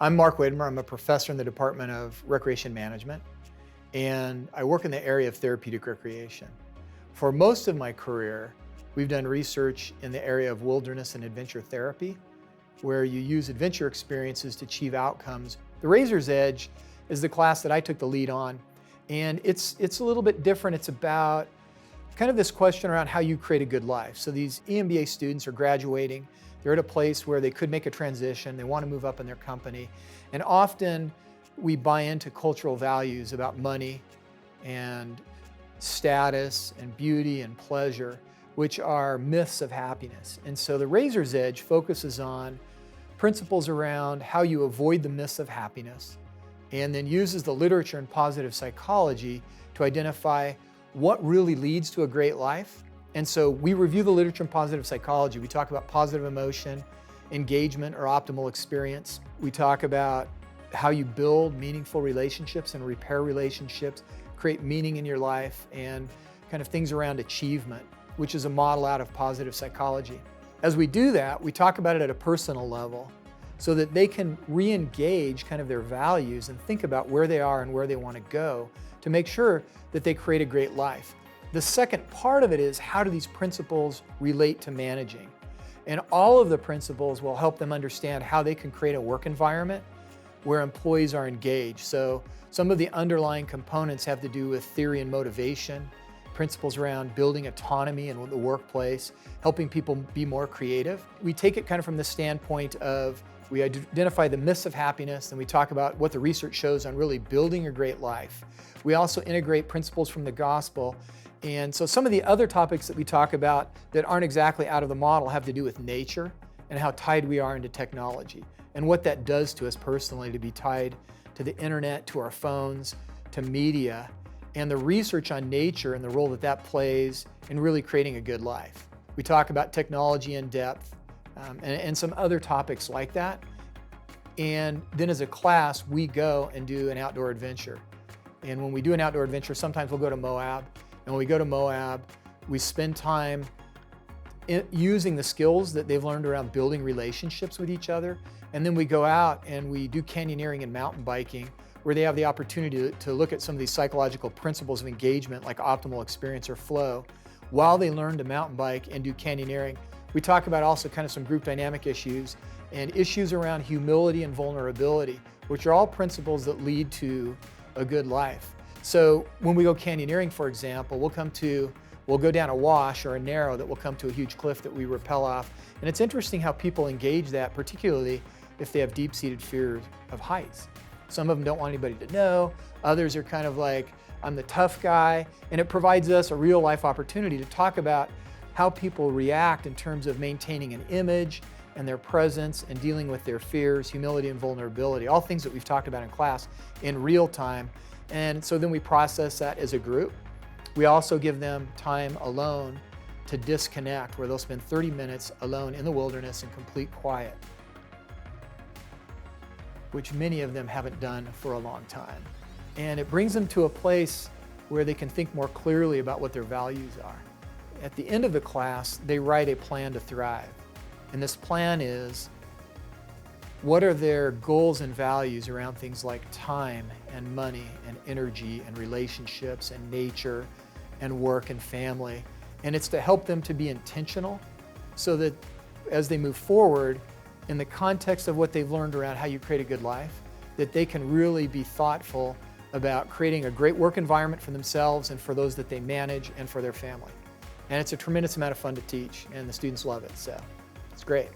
I'm Mark Widmer. I'm a professor in the Department of Recreation Management, and I work in the area of therapeutic recreation. For most of my career, we've done research in the area of wilderness and adventure therapy, where you use adventure experiences to achieve outcomes. The Razor's Edge is the class that I took the lead on, and it's a little bit different. It's about kind of this question around how you create a good life. So these EMBA students are graduating. They're at a place where they could make a transition. They want to move up in their company. And often we buy into cultural values about money and status and beauty and pleasure, which are myths of happiness. And so the Razor's Edge focuses on principles around how you avoid the myths of happiness, and then uses the literature and positive psychology to identify what really leads to a great life. And so we review the literature in positive psychology. We talk about positive emotion, engagement or optimal experience. We talk about how you build meaningful relationships and repair relationships, create meaning in your life, and kind of things around achievement, which is a model out of positive psychology. As we do that, we talk about it at a personal level so that they can re-engage kind of their values and think about where they are and where they want to go to make sure that they create a great life. The second part of it is, how do these principles relate to managing? And all of the principles will help them understand how they can create a work environment where employees are engaged. So some of the underlying components have to do with theory and motivation, principles around building autonomy in the workplace, helping people be more creative. We take it kind of from the standpoint of, we identify the myths of happiness, and we talk about what the research shows on really building a great life. We also integrate principles from the gospel. And so some of the other topics that we talk about that aren't exactly out of the model have to do with nature and how tied we are into technology and what that does to us personally to be tied to the internet, to our phones, to media, and the research on nature and the role that that plays in really creating a good life. We talk about technology in depth and some other topics like that. And then as a class, we go and do an outdoor adventure. And when we do an outdoor adventure, sometimes we'll go to Moab. And when we go to Moab, we spend time using the skills that they've learned around building relationships with each other. And then we go out and we do canyoneering and mountain biking, where they have the opportunity to look at some of these psychological principles of engagement, like optimal experience or flow, while they learn to mountain bike and do canyoneering. We talk about also kind of some group dynamic issues and issues around humility and vulnerability, which are all principles that lead to a good life. So when we go canyoneering, for example, we'll go down a wash or a narrow that will come to a huge cliff that we rappel off. And it's interesting how people engage that, particularly if they have deep-seated fears of heights. Some of them don't want anybody to know. Others are kind of like, I'm the tough guy. And it provides us a real life opportunity to talk about how people react in terms of maintaining an image and their presence and dealing with their fears, humility and vulnerability, all things that we've talked about in class in real time. And so then we process that as a group. We also give them time alone to disconnect, where they'll spend 30 minutes alone in the wilderness in complete quiet, which many of them haven't done for a long time. And it brings them to a place where they can think more clearly about what their values are. At the end of the class, they write a plan to thrive. And this plan is, what are their goals and values around things like time and money and energy and relationships and nature and work and family? And it's to help them to be intentional so that as they move forward in the context of what they've learned around how you create a good life, that they can really be thoughtful about creating a great work environment for themselves and for those that they manage and for their family. And it's a tremendous amount of fun to teach, and the students love it, so it's great.